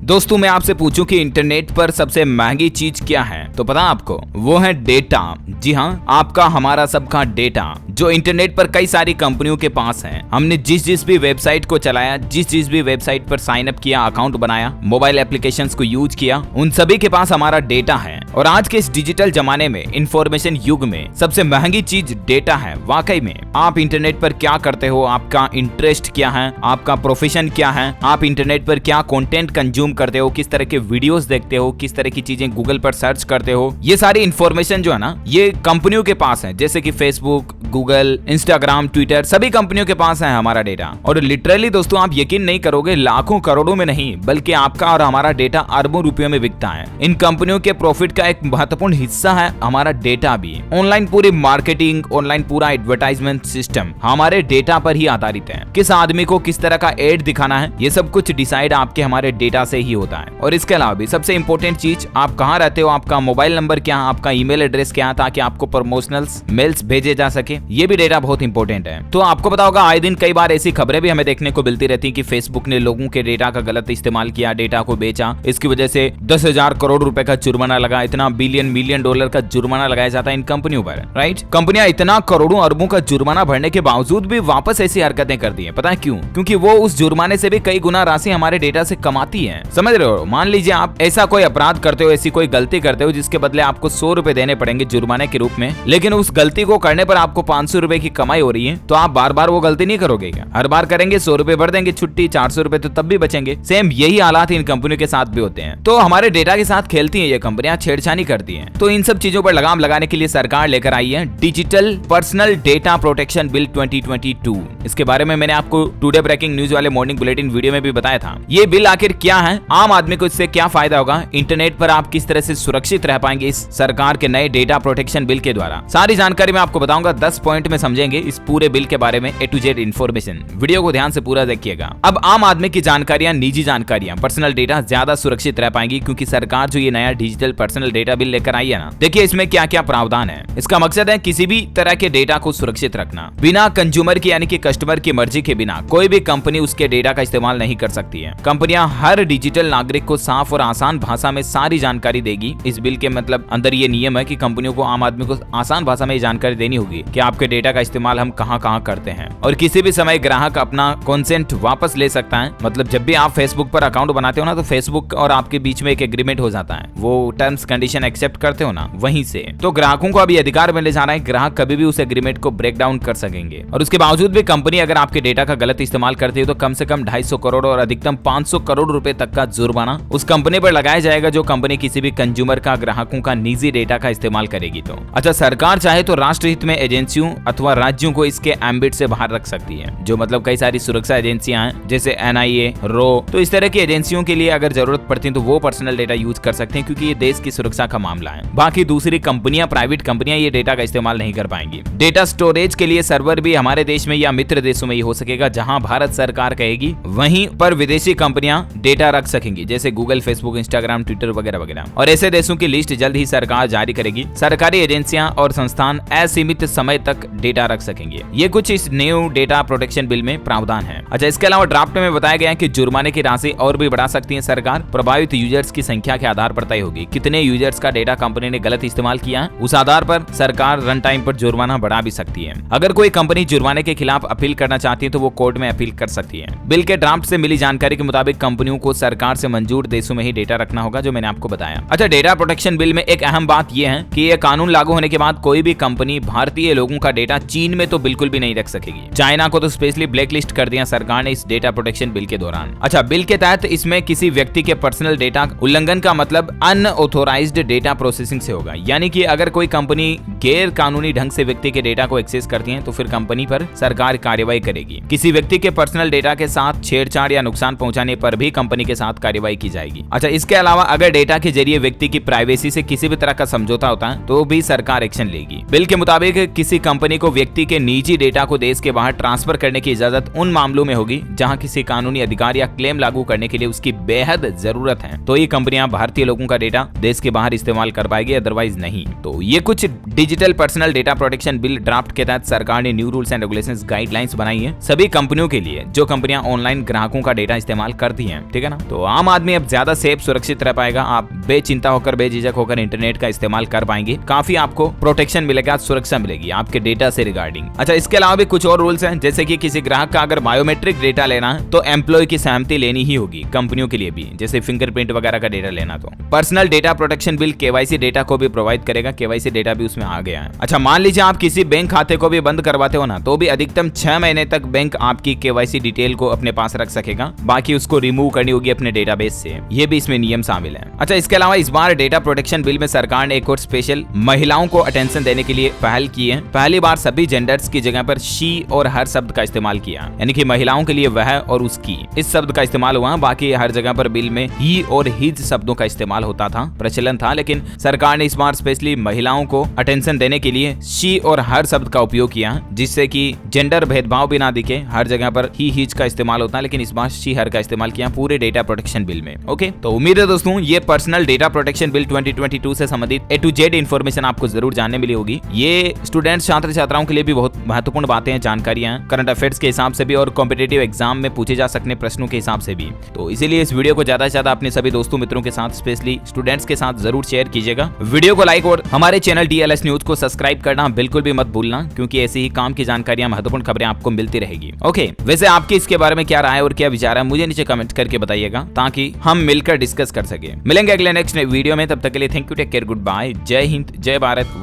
दोस्तों मैं आपसे पूछूं कि इंटरनेट पर सबसे महंगी चीज क्या है, तो पता आपको वो है डेटा। जी हाँ, आपका हमारा सबका डेटा जो इंटरनेट पर कई सारी कंपनियों के पास है। हमने जिस भी वेबसाइट को चलाया, जिस भी वेबसाइट पर साइन अप किया, अकाउंट बनाया, मोबाइल एप्लीकेशंस को यूज किया, उन सभी के पास हमारा डेटा है। और आज के इस डिजिटल जमाने में, इंफॉर्मेशन युग में सबसे महंगी चीज डेटा है। वाकई में आप इंटरनेट पर क्या करते हो, आपका इंटरेस्ट क्या है, आपका प्रोफेशन क्या है, आप इंटरनेट पर क्या कंटेंट कंज्यूम करते हो, किस तरह के वीडियोस देखते हो, किस तरह की चीजें गूगल पर सर्च करते हो, ये सारी इंफॉर्मेशन जो है ना, ये कंपनियों के पास है। जैसे कि फेसबुक, गूगल, इंस्टाग्राम, ट्विटर, सभी कंपनियों के पास है हमारा डेटा। और लिटरली दोस्तों आप यकीन नहीं करोगे, लाखों करोड़ों में नहीं बल्कि आपका और हमारा डेटा अरबों रुपयों में बिकता है। इन कंपनियों के प्रॉफिट का एक महत्वपूर्ण हिस्सा है हमारा डेटा भी। ऑनलाइन पूरी मार्केटिंग, ऑनलाइन पूरा एडवर्टाइजमेंट सिस्टम हमारे डेटा पर ही आधारित है। किस आदमी को किस तरह का एड दिखाना है, ये सब कुछ डिसाइड आपके हमारे डेटा से ही होता है। और इसके अलावा भी सबसे इंपॉर्टेंट चीज, आप कहाँ रहते हो, आपका मोबाइल नंबर क्या है, आपका ईमेल एड्रेस क्या है, ताकि आपको प्रमोशनल्स मेल्स भेजे जा सके, ये भी डेटा बहुत इंपॉर्टेंट है। तो आपको पता होगा आए दिन कई बार ऐसी खबरें भी हमें देखने को मिलती रहती कि फेसबुक ने लोगों के डेटा का गलत इस्तेमाल किया, डेटा को बेचा, इसकी वजह से 10,000 करोड़ रुपए का जुर्माना लगा, इतना मिलियन डॉलर का जुर्माना लगाया जाता है इन कंपनियों पर, राइट। कंपनियां इतना करोड़ों अरबों का जुर्माना भरने के बावजूद भी वापस ऐसी हरकतें करती है। पता है क्यों? क्योंकि वो उस जुर्माने से भी कई गुना राशि हमारे डेटा से कमाती है। समझ रहे हो? मान लीजिए आप ऐसा कोई अपराध करते हो, ऐसी कोई गलती करते हो जिसके बदले आपको 100 रुपए देने पड़ेंगे जुर्माने के रूप में, लेकिन उस गलती को करने पर आपको 500 रुपए की कमाई हो रही है, तो आप बार बार वो गलती नहीं करोगे क्या? हर बार करेंगे, 100 रुपए भर देंगे, छुट्टी, 400 रुपए तो तब भी बचेंगे। सेम यही हालात इन कंपनियों के साथ भी होते हैं। तो हमारे डेटा के साथ खेलती है ये कंपनियां, छेड़छानी करती हैं। तो इन सब चीजों पर लगाम लगाने के लिए सरकार लेकर आई है digital personal data protection bill 2022। इसके बारे में मैंने आपको टुडे ब्रेकिंग न्यूज वाले मॉर्निंग बुलेटिन वीडियो में भी बताया था। ये बिल आखिर क्या है, आम आदमी को इससे क्या फायदा होगा, इंटरनेट पर आप किस तरह से सुरक्षित रह पाएंगे इस सरकार के नए डेटा प्रोटेक्शन बिल के द्वारा, सारी जानकारी मैं आपको बताऊंगा। 10 पॉइंट में समझेंगे इस पूरे बिल के बारे में, A to Z information. Video को ध्यान से पूरा देखिएगा। अब आम आदमी की जानकारियां, निजी जानकारियां, पर्सनल डेटा ज्यादा सुरक्षित रह पाएंगी, क्योंकि सरकार जो ये नया डिजिटल पर्सनल डेटा बिल लेकर आई है ना, देखिए इसमें क्या क्या प्रावधान है। इसका मकसद है किसी भी तरह के डेटा को सुरक्षित रखना। बिना कंज्यूमर की यानी कि कस्टमर की मर्जी के बिना कोई भी कंपनी उसके डेटा का इस्तेमाल नहीं कर सकती है। कंपनियां हर डिजिटल नागरिक को साफ और आसान भाषा में सारी जानकारी देगी। इस बिल के मतलब अंदर ये नियम है कि कंपनियों को, आम आदमी को आसान भाषा में ये जानकारी देनी होगी कि आपके डेटा का इस्तेमाल हम कहां कहां करते हैं। और किसी भी समय ग्राहक अपना कंसेंट वापस ले सकता है। मतलब जब भी आप फेसबुक पर अकाउंट बनाते हो ना, तो फेसबुक और आपके बीच में एक एग्रीमेंट हो जाता है, वो टर्म्स कंडीशन एक्सेप्ट करते हो ना, वहीं से तो ग्राहकों को अभी अधिकार मिलने जा रहा है। ग्राहक कभी भी उस एग्रीमेंट को ब्रेक डाउन कर सकेंगे। और उसके बावजूद भी कंपनी अगर आपके डेटा का गलत इस्तेमाल करती है तो कम से कम 250 करोड़ और अधिकतम 500 करोड़ रुपए तक का जुर्माना उस कंपनी पर लगाया जाएगा जो कंपनी किसी भी कंज्यूमर का, ग्राहकों का निजी डेटा का इस्तेमाल करेगी। तो अच्छा, सरकार चाहे तो राष्ट्रहित में एजेंसियों अथवा राज्यों को इसके एम्बिट से बाहर रख सकती है। जो मतलब कई सारी सुरक्षा एजेंसियां हैं जैसे NIA, RO, तो इस तरह की एजेंसियों के लिए अगर जरूरत पड़ती है तो वो पर्सनल डेटा यूज कर सकते हैं, क्योंकि ये देश की सुरक्षा का मामला है। बाकी दूसरी कंपनियां, प्राइवेट कंपनियां ये डेटा का इस्तेमाल नहीं कर पाएंगी। डेटा स्टोरेज के लिए सर्वर भी हमारे देश में या मित्र देशों में ही हो सकेगा। जहां भारत सरकार कहेगी वहीं पर विदेशी कंपनियां डेटा रख सकेंगी, जैसे गूगल, फेसबुक, इंस्टाग्राम, ट्विटर वगैरह वगैरह। और ऐसे देशों की लिस्ट जल्द ही सरकार जारी करेगी। सरकारी एजेंसियां और संस्थान असीमित समय तक डेटा रख सकेंगे। ये कुछ इस न्यू डेटा प्रोटेक्शन बिल में प्रावधान है। अच्छा, इसके अलावा ड्राफ्ट में बताया गया है कि जुर्माने की राशि और भी बढ़ा सकती है सरकार। प्रभावित यूजर्स की संख्या के आधार पर तय होगी। कितने यूजर्स का डेटा कंपनी ने गलत इस्तेमाल किया है, उस आधार पर सरकार रन टाइम पर जुर्माना बढ़ा भी सकती है। अगर कोई कंपनी जुर्माने के खिलाफ अपील करना चाहती है तो वो कोर्ट में अपील कर सकती है। बिल के ड्राफ्ट से मिली जानकारी के मुताबिक कंपनियों को सरकार से मंजूर देशों में ही डेटा रखना होगा, जो मैंने आपको बताया। अच्छा, डेटा प्रोटेक्शन बिल में एक अहम बात यह है कि यह कानून लागू होने के बाद कोई भी कंपनी भारतीय लोगों का डेटा चीन में तो बिल्कुल भी नहीं रख सकेगी। चाइना को तो स्पेशली ब्लैकलिस्ट कर दिया सरकार ने इस डेटा प्रोटेक्शन बिल के दौरान। अच्छा, बिल के तहत इसमें किसी व्यक्ति के पर्सनल डेटा उल्लंघन का मतलब अनऑथोराइज्ड डेटा प्रोसेसिंग से होगा। यानी कि अगर कोई कंपनी गैर कानूनी ढंग से व्यक्ति के डेटा को एक्सेस करती है तो फिर कंपनी पर सरकार कार्रवाई करेगी। किसी व्यक्ति के पर्सनल डेटा के साथ छेड़छाड़ या नुकसान पहुंचाने पर भी कंपनी के साथ कार्रवाई की जाएगी। अच्छा, इसके अलावा अगर डेटा के जरिए व्यक्ति की प्राइवेसी से किसी भी तरह का समझौता होता है तो भी सरकार एक्शन लेगी। बिल के मुताबिक किसी कंपनी को व्यक्ति के निजी डेटा को देश के बाहर ट्रांसफर करने की इजाजत उन मामलों में होगी जहां किसी कानूनी अधिकार या क्लेम लागू करने के लिए उसकी बेहद जरूरत है। तो ये कंपनियां भारतीय लोगों का डेटा देश के बाहर इस्तेमाल कर पाएगी, अदरवाइज नहीं। तो ये कुछ digital personal data protection bill draft के तहत सरकार ने new rules and regulations guidelines बनाई है सभी कंपनियों के लिए जो कंपनियां ऑनलाइन ग्राहकों का डेटा इस्तेमाल करती हैं, ठीक है ना। तो आम आदमी अब ज्यादा सेफ सुरक्षित रह पाएगा, आप बेचिंता होकर बेझिझक होकर इंटरनेट का इस्तेमाल कर पाएंगे, काफी आपको प्रोटेक्शन मिलेगा, सुरक्षा मिलेगी आपके डेटा से रिगार्डिंग। अच्छा, इसके अलावा भी कुछ और रूल्स हैं, जैसे कि किसी ग्राहक का अगर बायोमेट्रिक डेटा लेना है तो एम्प्लॉय की सहमति लेनी ही होगी, कंपनियों के लिए भी, जैसे फिंगरप्रिंट वगैरह का डेटा लेना। तो personal data protection bill KYC data को भी प्रोवाइड करेगा, केवाईसी डेटा भी उसमें आ गया है। अच्छा, मान लीजिए आप किसी बैंक खाते को भी बंद करवाते हो ना, तो भी अधिकतम 6 महीने तक बैंक आपकी केवाईसी डिटेल को अपने पास रख सकेगा, बाकी उसको रिमूव करनी होगी अपने डेटाबेस से, ये भी इसमें नियम शामिल है। अच्छा, इसके अलावा इस बार डेटा प्रोटेक्शन बिल में सरकार ने एक और स्पेशल महिलाओं को अटेंशन देने के लिए पहल की है। पहली बार सभी जेंडर्स की जगह पर शी और हर शब्द का इस्तेमाल किया, यानी कि महिलाओं के लिए वह और उसकी इस शब्द का इस्तेमाल हुआ, बाकी हर जगह पर बिल में ही और हिज शब्दों का इस्तेमाल होता था, प्रचलन था, लेकिन सरकार ने इस बार स्पेशली महिलाओं को अटेंशन देने के लिए शी और हर शब्द का उपयोग किया, जिससे कि जेंडर भेदभाव भी ना दिखे। हर जगह पर ही हिज का इस्तेमाल होता है, लेकिन इस बार शी हर का इस्तेमाल किया पूरे डेटा प्रोटेक्शन बिल में। ओके, तो उम्मीद है दोस्तों ये पर्सनल डेटा प्रोटेक्शन बिल 2022 से संबंधित A to Z इन्फॉर्मेशन आपको जरूर जानने मिली होगी। ये स्टूडेंट्स छात्र छात्राओं के लिए भी बहुत महत्वपूर्ण बातें हैं, जानकारियां, करंट अफेयर्स के हिसाब से भी और कॉम्पिटिटिव एग्जाम में पूछे जा सकने प्रश्नों के हिसाब से भी। तो इसीलिए इस वीडियो को ज्यादा से ज्यादा अपने सभी दोस्तों मित्रों के साथ, स्पेशली स्टूडेंट्स के साथ जरूर शेयर कीजिएगा। वीडियो को लाइक और हमारे चैनल DLS न्यूज को सब्सक्राइब करना बिल्कुल भी मत भूलना, क्योंकि ऐसी ही काम की जानकारियां, महत्वपूर्ण खबरें आपको मिलती रहेगी। ओके, वैसे आपकी इसके बारे में क्या राय और क्या विचार है मुझे नीचे कमेंट करके बताइएगा, ताकि हम मिलकर डिस्कस कर सके। मिलेंगे अगले नेक्स्ट वीडियो में, तब तक के लिए thank you, take care, goodbye, जय हिंद, जय भारत।